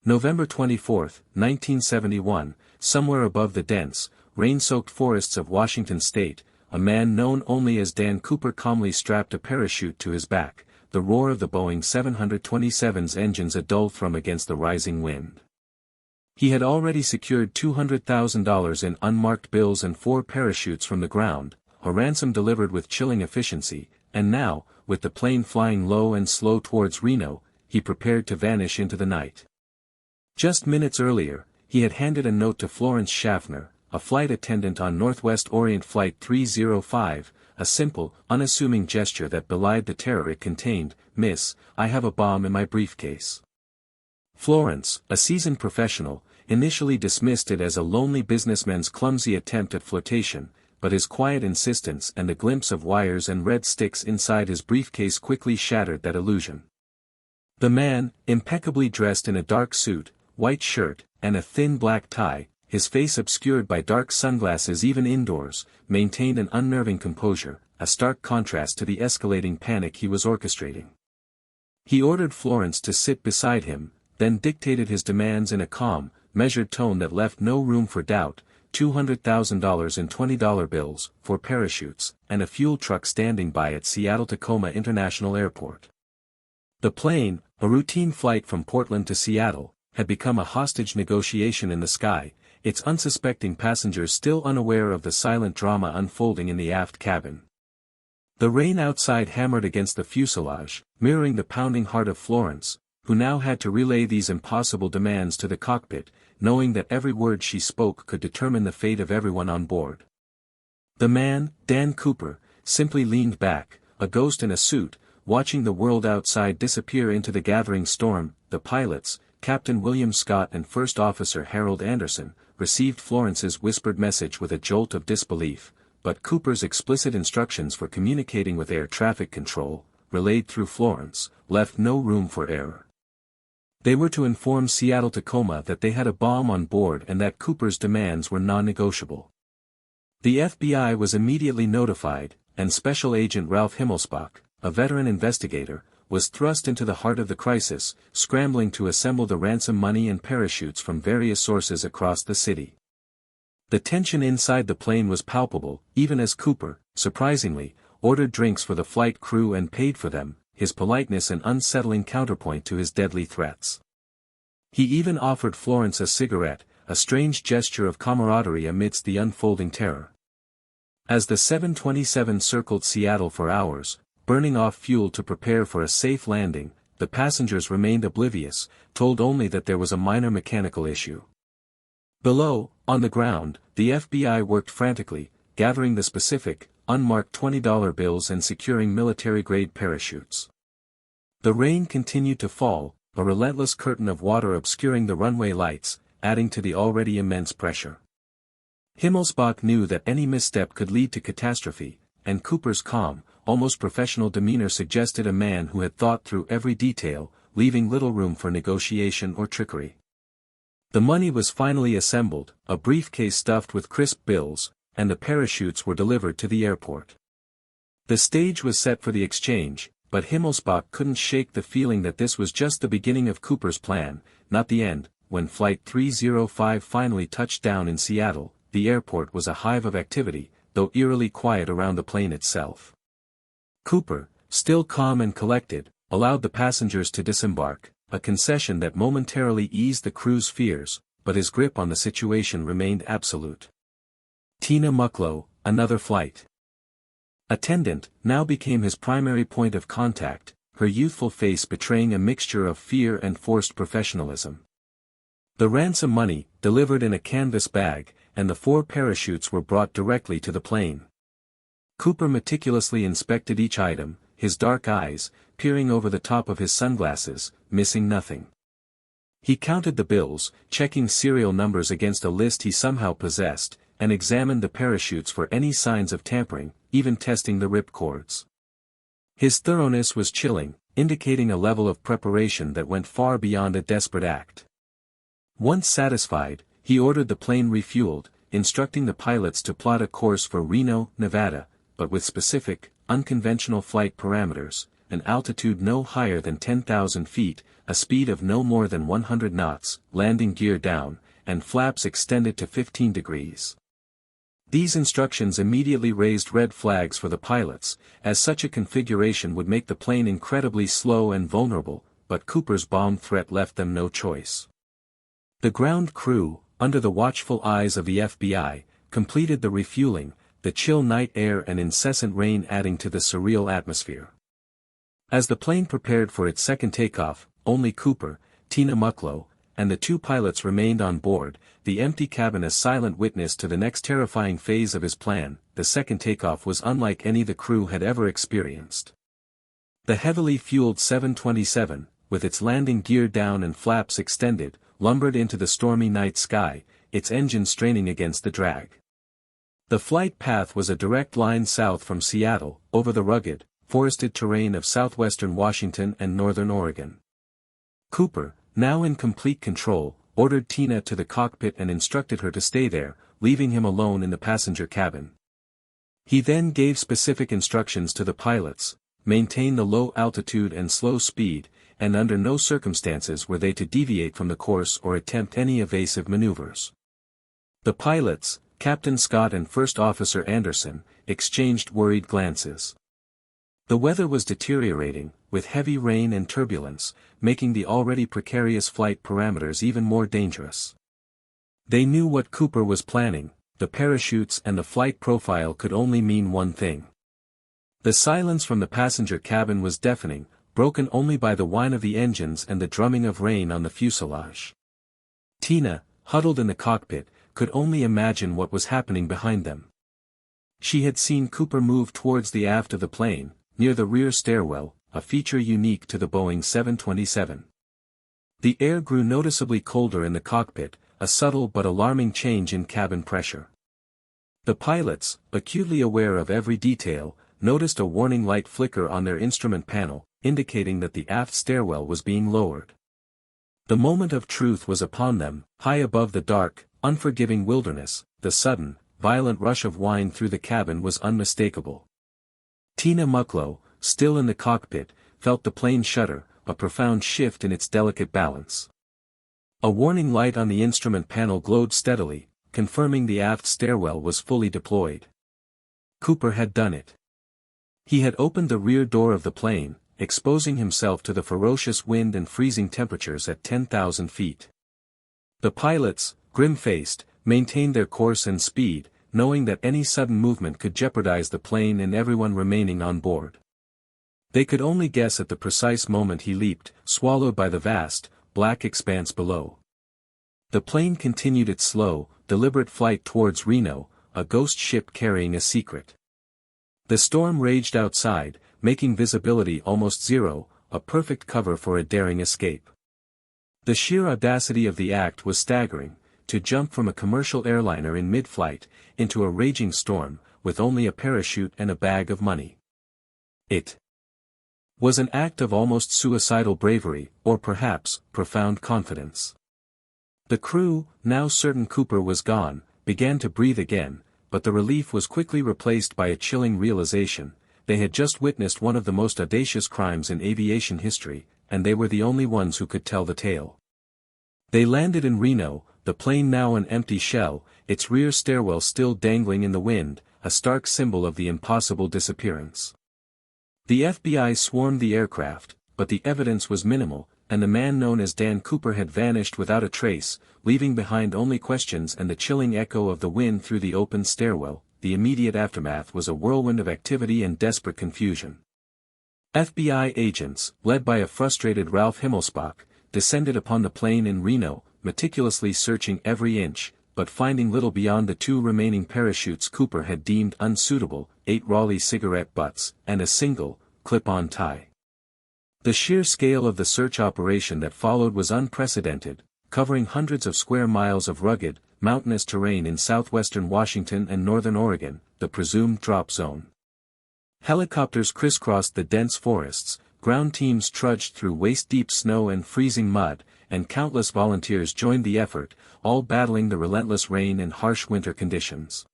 November 24, 1971, somewhere above the dense, rain-soaked forests of Washington state, a man known only as Dan Cooper calmly strapped a parachute to his back, the roar of the Boeing 727's engines a dull thrum against the rising wind. He had already secured $200,000 in unmarked bills and 4 parachutes from the ground, a ransom delivered with chilling efficiency, and now, with the plane flying low and slow towards Reno, he prepared to vanish into the night. Just minutes earlier, he had handed a note to Florence Schaffner, a flight attendant on Northwest Orient Flight 305, a simple, unassuming gesture that belied the terror it contained. "Miss, I have a bomb in my briefcase." Florence, a seasoned professional, initially dismissed it as a lonely businessman's clumsy attempt at flirtation, but his quiet insistence and a glimpse of wires and red sticks inside his briefcase quickly shattered that illusion. The man, impeccably dressed in a dark suit, white shirt, and a thin black tie, his face obscured by dark sunglasses even indoors, maintained an unnerving composure, a stark contrast to the escalating panic he was orchestrating. He ordered Florence to sit beside him, then dictated his demands in a calm, measured tone that left no room for doubt: $200,000 in $20 bills, 4 parachutes, and a fuel truck standing by at Seattle-Tacoma International Airport. The plane, a routine flight from Portland to Seattle, had become a hostage negotiation in the sky, its unsuspecting passengers still unaware of the silent drama unfolding in the aft cabin. The rain outside hammered against the fuselage, mirroring the pounding heart of Florence, who now had to relay these impossible demands to the cockpit, knowing that every word she spoke could determine the fate of everyone on board. The man, Dan Cooper, simply leaned back, a ghost in a suit, watching the world outside disappear into the gathering storm. The pilots, Captain William Scott and First Officer Harold Anderson, received Florence's whispered message with a jolt of disbelief, but Cooper's explicit instructions for communicating with air traffic control, relayed through Florence, left no room for error. They were to inform Seattle-Tacoma that they had a bomb on board and that Cooper's demands were non-negotiable. The FBI was immediately notified, and Special Agent Ralph Himmelsbach, a veteran investigator, was thrust into the heart of the crisis, scrambling to assemble the ransom money and parachutes from various sources across the city. The tension inside the plane was palpable, even as Cooper, surprisingly, ordered drinks for the flight crew and paid for them, his politeness an unsettling counterpoint to his deadly threats. He even offered Florence a cigarette, a strange gesture of camaraderie amidst the unfolding terror. As the 727 circled Seattle for hours, burning off fuel to prepare for a safe landing, the passengers remained oblivious, told only that there was a minor mechanical issue. Below, on the ground, the FBI worked frantically, gathering the specific, unmarked $20 bills and securing military-grade parachutes. The rain continued to fall, a relentless curtain of water obscuring the runway lights, adding to the already immense pressure. Himmelsbach knew that any misstep could lead to catastrophe, and Cooper's calm, almost professional demeanor suggested a man who had thought through every detail, leaving little room for negotiation or trickery. The money was finally assembled, a briefcase stuffed with crisp bills, and the parachutes were delivered to the airport. The stage was set for the exchange, but Himmelsbach couldn't shake the feeling that this was just the beginning of Cooper's plan, not the end. When Flight 305 finally touched down in Seattle, the airport was a hive of activity, though eerily quiet around the plane itself. Cooper, still calm and collected, allowed the passengers to disembark, a concession that momentarily eased the crew's fears, but his grip on the situation remained absolute. Tina Mucklow, another flight attendant, now became his primary point of contact, her youthful face betraying a mixture of fear and forced professionalism. The ransom money, delivered in a canvas bag, and the 4 parachutes were brought directly to the plane. Cooper meticulously inspected each item, his dark eyes, peering over the top of his sunglasses, missing nothing. He counted the bills, checking serial numbers against a list he somehow possessed, and examined the parachutes for any signs of tampering, even testing the rip cords. His thoroughness was chilling, indicating a level of preparation that went far beyond a desperate act. Once satisfied, he ordered the plane refueled, instructing the pilots to plot a course for Reno, Nevada, but with specific, unconventional flight parameters, an altitude no higher than 10,000 feet, a speed of no more than 100 knots, landing gear down, and flaps extended to 15 degrees. These instructions immediately raised red flags for the pilots, as such a configuration would make the plane incredibly slow and vulnerable, but Cooper's bomb threat left them no choice. The ground crew, under the watchful eyes of the FBI, completed the refueling, the chill night air and incessant rain adding to the surreal atmosphere. As the plane prepared for its second takeoff, only Cooper, Tina Mucklow, and the two pilots remained on board, the empty cabin a silent witness to the next terrifying phase of his plan. The second takeoff was unlike any the crew had ever experienced. The heavily fueled 727, with its landing gear down and flaps extended, lumbered into the stormy night sky, its engine straining against the drag. The flight path was a direct line south from Seattle, over the rugged, forested terrain of southwestern Washington and northern Oregon. Cooper, now in complete control, ordered Tina to the cockpit and instructed her to stay there, leaving him alone in the passenger cabin. He then gave specific instructions to the pilots: maintain the low altitude and slow speed, and under no circumstances were they to deviate from the course or attempt any evasive maneuvers. The pilots, Captain Scott and First Officer Anderson, exchanged worried glances. The weather was deteriorating, with heavy rain and turbulence, making the already precarious flight parameters even more dangerous. They knew what Cooper was planning: the parachutes and the flight profile could only mean one thing. The silence from the passenger cabin was deafening, broken only by the whine of the engines and the drumming of rain on the fuselage. Tina, huddled in the cockpit, could only imagine what was happening behind them. She had seen Cooper move towards the aft of the plane, near the rear stairwell, a feature unique to the Boeing 727. The air grew noticeably colder in the cockpit, a subtle but alarming change in cabin pressure. The pilots, acutely aware of every detail, noticed a warning light flicker on their instrument panel, indicating that the aft stairwell was being lowered. The moment of truth was upon them. High above the dark, unforgiving wilderness, the sudden, violent rush of wind through the cabin was unmistakable. Tina Mucklow, still in the cockpit, felt the plane shudder, a profound shift in its delicate balance. A warning light on the instrument panel glowed steadily, confirming the aft stairwell was fully deployed. Cooper had done it. He had opened the rear door of the plane, exposing himself to the ferocious wind and freezing temperatures at 10,000 feet. The pilots, grim-faced, maintained their course and speed, knowing that any sudden movement could jeopardize the plane and everyone remaining on board. They could only guess at the precise moment he leaped, swallowed by the vast, black expanse below. The plane continued its slow, deliberate flight towards Reno, a ghost ship carrying a secret. The storm raged outside, making visibility almost zero, a perfect cover for a daring escape. The sheer audacity of the act was staggering: to jump from a commercial airliner in mid-flight, into a raging storm, with only a parachute and a bag of money. It was an act of almost suicidal bravery, or perhaps, profound confidence. The crew, now certain Cooper was gone, began to breathe again, but the relief was quickly replaced by a chilling realization: they had just witnessed one of the most audacious crimes in aviation history, and they were the only ones who could tell the tale. They landed in Reno, the plane now an empty shell, its rear stairwell still dangling in the wind, a stark symbol of the impossible disappearance. The FBI swarmed the aircraft, but the evidence was minimal, and the man known as Dan Cooper had vanished without a trace, leaving behind only questions and the chilling echo of the wind through the open stairwell. The immediate aftermath was a whirlwind of activity and desperate confusion. FBI agents, led by a frustrated Ralph Himmelsbach, descended upon the plane in Reno, meticulously searching every inch, but finding little beyond the two remaining parachutes Cooper had deemed unsuitable, 8 Raleigh cigarette butts, and a single, clip-on tie. The sheer scale of the search operation that followed was unprecedented, covering hundreds of square miles of rugged, mountainous terrain in southwestern Washington and northern Oregon, the presumed drop zone. Helicopters crisscrossed the dense forests, ground teams trudged through waist-deep snow and freezing mud, and countless volunteers joined the effort, all battling the relentless rain and harsh winter conditions.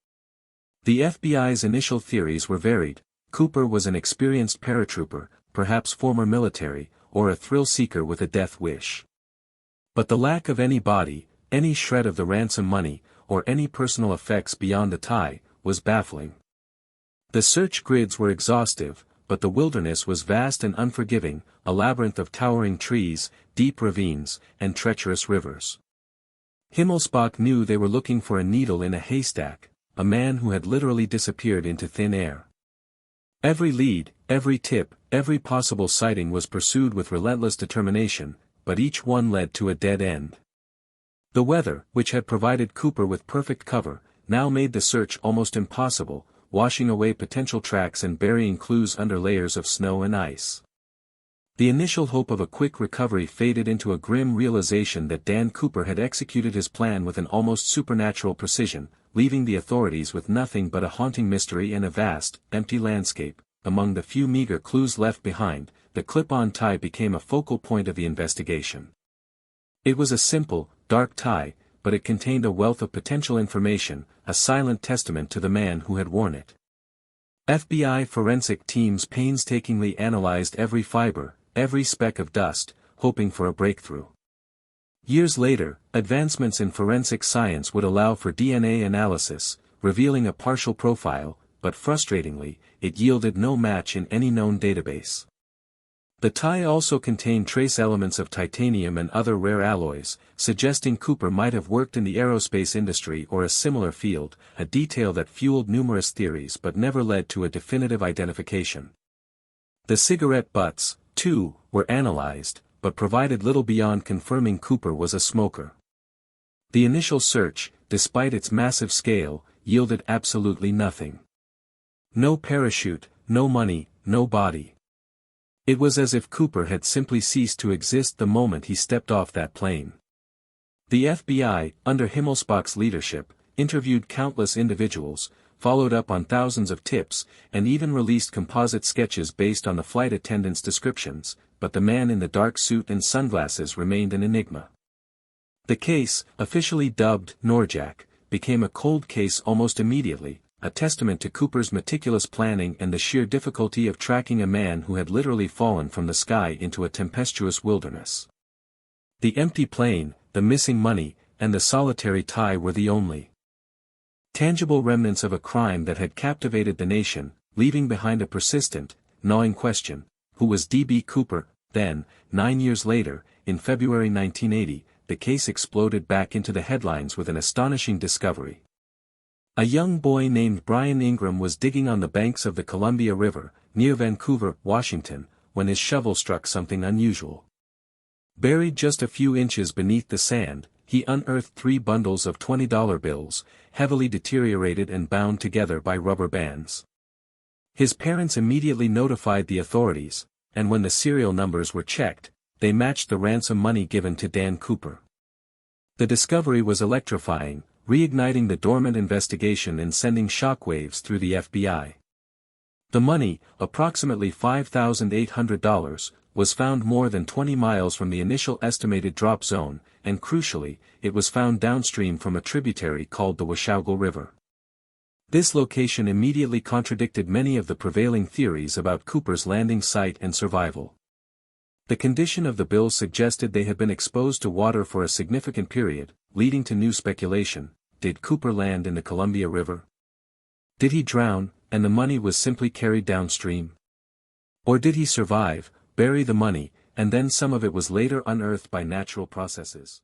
The FBI's initial theories were varied. Cooper was an experienced paratrooper, perhaps former military, or a thrill-seeker with a death wish. But the lack of any body, any shred of the ransom money, or any personal effects beyond the tie, was baffling. The search grids were exhaustive, but the wilderness was vast and unforgiving, a labyrinth of towering trees, deep ravines, and treacherous rivers. Himmelsbach knew they were looking for a needle in a haystack, a man who had literally disappeared into thin air. Every lead, every tip, every possible sighting was pursued with relentless determination, but each one led to a dead end. The weather, which had provided Cooper with perfect cover, now made the search almost impossible, washing away potential tracks and burying clues under layers of snow and ice. The initial hope of a quick recovery faded into a grim realization that Dan Cooper had executed his plan with an almost supernatural precision, leaving the authorities with nothing but a haunting mystery and a vast, empty landscape. Among the few meager clues left behind, the clip-on tie became a focal point of the investigation. It was a simple, dark tie, but it contained a wealth of potential information, a silent testament to the man who had worn it. FBI forensic teams painstakingly analyzed every fiber, every speck of dust, hoping for a breakthrough. Years later, advancements in forensic science would allow for DNA analysis, revealing a partial profile, but frustratingly, it yielded no match in any known database. The tie also contained trace elements of titanium and other rare alloys, suggesting Cooper might have worked in the aerospace industry or a similar field, a detail that fueled numerous theories but never led to a definitive identification. The cigarette butts, too, were analyzed, but provided little beyond confirming Cooper was a smoker. The initial search, despite its massive scale, yielded absolutely nothing. No parachute, no money, no body. It was as if Cooper had simply ceased to exist the moment he stepped off that plane. The FBI, under Himmelsbach's leadership, interviewed countless individuals, followed up on thousands of tips, and even released composite sketches based on the flight attendants' descriptions, but the man in the dark suit and sunglasses remained an enigma. The case, officially dubbed NORJAK, became a cold case almost immediately, a testament to Cooper's meticulous planning and the sheer difficulty of tracking a man who had literally fallen from the sky into a tempestuous wilderness. The empty plane, the missing money, and the solitary tie were the only tangible remnants of a crime that had captivated the nation, leaving behind a persistent, gnawing question: who was D.B. Cooper? Then, 9 years later, in February 1980, the case exploded back into the headlines with an astonishing discovery. A young boy named Brian Ingram was digging on the banks of the Columbia River, near Vancouver, Washington, when his shovel struck something unusual. Buried just a few inches beneath the sand, he unearthed 3 bundles of $20 bills, heavily deteriorated and bound together by rubber bands. His parents immediately notified the authorities, and when the serial numbers were checked, they matched the ransom money given to Dan Cooper. The discovery was electrifying, reigniting the dormant investigation and sending shockwaves through the FBI. The money, approximately $5,800, was found more than 20 miles from the initial estimated drop zone, and crucially, it was found downstream from a tributary called the Washougal River. This location immediately contradicted many of the prevailing theories about Cooper's landing site and survival. The condition of the bills suggested they had been exposed to water for a significant period, leading to new speculation: did Cooper land in the Columbia River? Did he drown, and the money was simply carried downstream? Or did he survive, bury the money, and then some of it was later unearthed by natural processes?